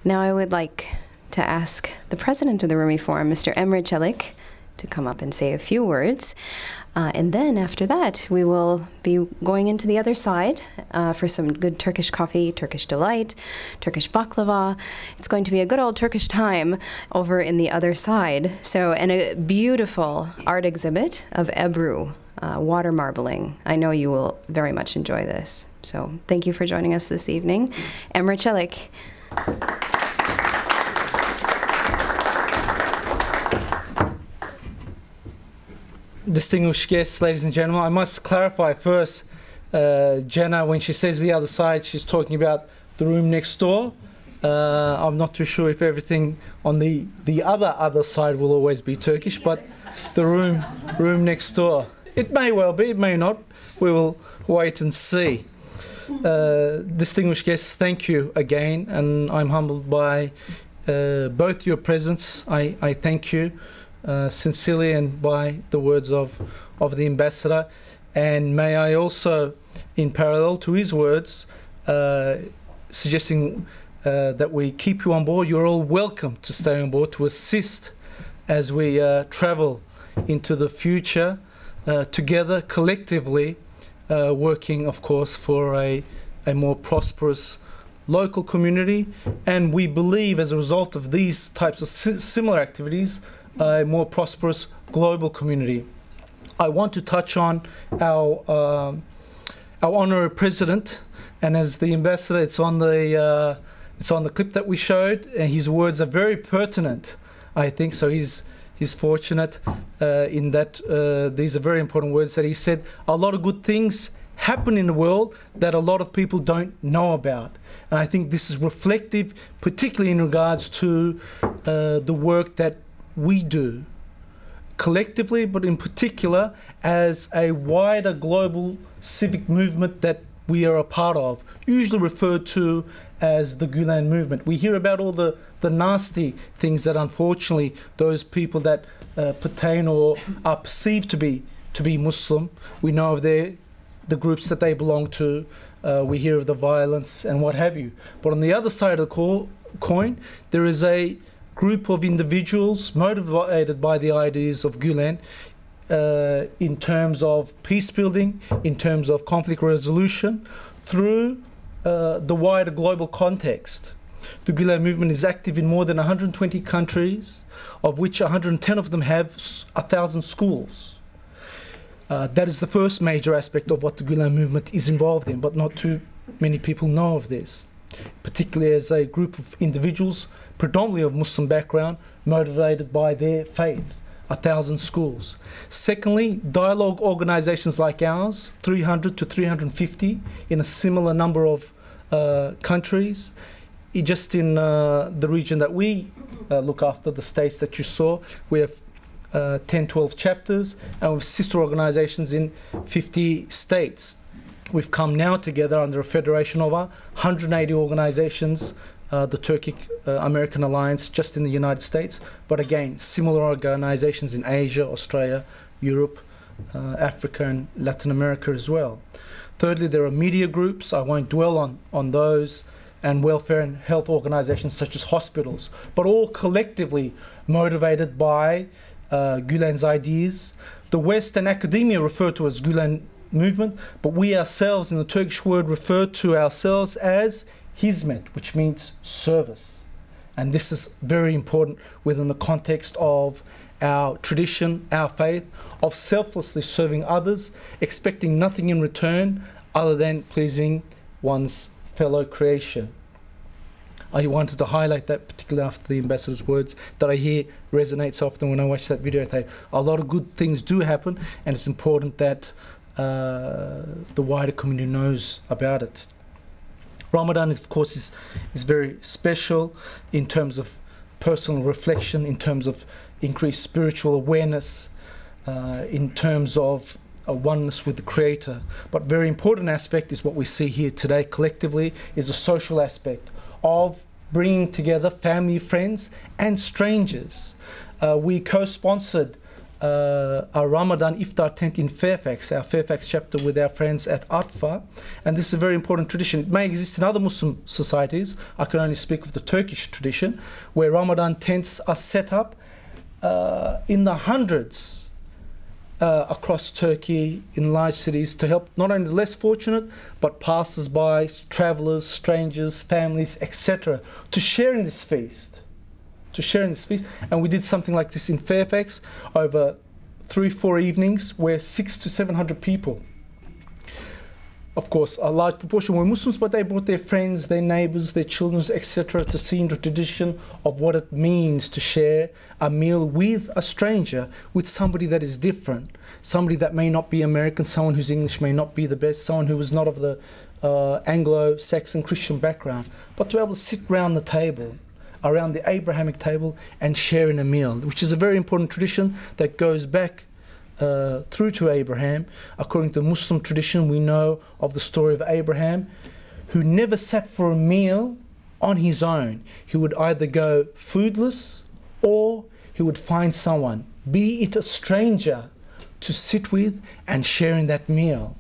Now I would like to ask the president of the Rumi Forum, Mr. Emre Celik, to come up and say a few words. And then after that, we will be going into the other side for some good Turkish coffee, Turkish delight, Turkish baklava. It's going to be a good old Turkish time over in the other side. So, and a beautiful art exhibit of Ebru, water marbling. I know you will very much enjoy this. So thank you for joining us this evening. Emre Celik. Distinguished guests, ladies and gentlemen, I must clarify first, Jenna, when she says the other side, she's talking about the room next door. I'm not too sure if everything on the other side will always be Turkish, but the room next door. It may well be, it may not. We will wait and see. Distinguished guests, thank you again, and I'm humbled by both your presence. I thank you. Sincerely, and by the words of the ambassador, and may I also, in parallel to his words, suggesting that we keep you on board. You're all welcome to stay on board to assist as we travel into the future together, collectively, working, of course, for a more prosperous local community. And we believe, as a result of these types of similar activities, a more prosperous global community. I want to touch on our honorary president, and as the ambassador, it's on the clip that we showed, and his words are very pertinent, I think. So he's fortunate in that these are very important words that he said. A lot of good things happen in the world that a lot of people don't know about, and I think this is reflective, particularly in regards to the work that we do collectively, but in particular as a wider global civic movement that we are a part of, usually referred to as the Gülen movement. We hear about all the nasty things that unfortunately those people that pertain or are perceived to be Muslim, we know of the groups that they belong to, we hear of the violence and what have you. But on the other side of the coin, there is a group of individuals motivated by the ideas of Gülen in terms of peace building, in terms of conflict resolution, through the wider global context. The Gülen movement is active in more than 120 countries, of which 110 of them have 1,000 schools. That is the first major aspect of what the Gülen movement is involved in, but not too many people know of this, particularly as a group of individuals predominantly of Muslim background, motivated by their faith, 1,000 schools. Secondly, dialogue organisations like ours, 300 to 350 in a similar number of countries. Just in the region that we look after, the states that you saw, we have 10, 12 chapters, and we have sister organisations in 50 states. We've come now together under a federation of 180 organisations, the Turkic-American Alliance just in the United States, but again, similar organizations in Asia, Australia, Europe, Africa and Latin America as well. Thirdly, there are media groups, I won't dwell on those, and welfare and health organizations such as hospitals, but all collectively motivated by Gülen's ideas. The West and academia refer to as Gülen movement, but we ourselves in the Turkish word refer to ourselves as hizmet, which means service. And this is very important within the context of our tradition, our faith, of selflessly serving others, expecting nothing in return other than pleasing one's fellow creation. I wanted to highlight that, particularly after the ambassador's words that I hear resonates often when I watch that video. A lot of good things do happen, and it's important that the wider community knows about it. Ramadan, of course, is very special in terms of personal reflection, in terms of increased spiritual awareness, in terms of a oneness with the Creator. But very important aspect is what we see here today collectively is a social aspect of bringing together family, friends and strangers. We co-sponsored our Ramadan Iftar tent in Fairfax, our Fairfax chapter with our friends at ATFA. And this is a very important tradition. It may exist in other Muslim societies. I can only speak of the Turkish tradition, where Ramadan tents are set up in the hundreds across Turkey in large cities to help not only the less fortunate, but passers-by, travellers, strangers, families, etc., to share in this feast. And we did something like this in Fairfax over 3-4 evenings, where 600 to 700 people, of course a large proportion were Muslims, but they brought their friends, their neighbours, their children, etc., to see the tradition of what it means to share a meal with a stranger, with somebody that is different, somebody that may not be American, someone whose English may not be the best, someone who is not of the Anglo-Saxon Christian background, but to be able to sit round the table, around the Abrahamic table, and share in a meal, which is a very important tradition that goes back through to Abraham. According to Muslim tradition, we know of the story of Abraham, who never sat for a meal on his own. He would either go foodless, or he would find someone, be it a stranger, to sit with and share in that meal.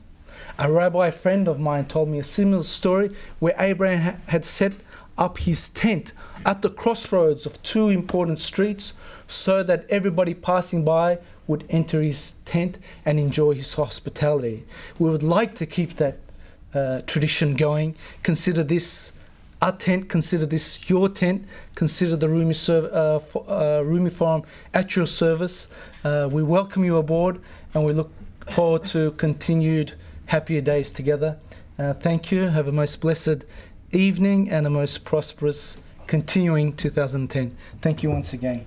A rabbi friend of mine told me a similar story where Abraham had set up his tent at the crossroads of 2 important streets, so that everybody passing by would enter his tent and enjoy his hospitality. We would like to keep that tradition going. Consider this our tent, consider this your tent, consider the Rumi Forum at your service. We welcome you aboard, and we look forward to continued happier days together. Thank you. Have a most blessed evening and a most prosperous continuing 2010. Thank you once again.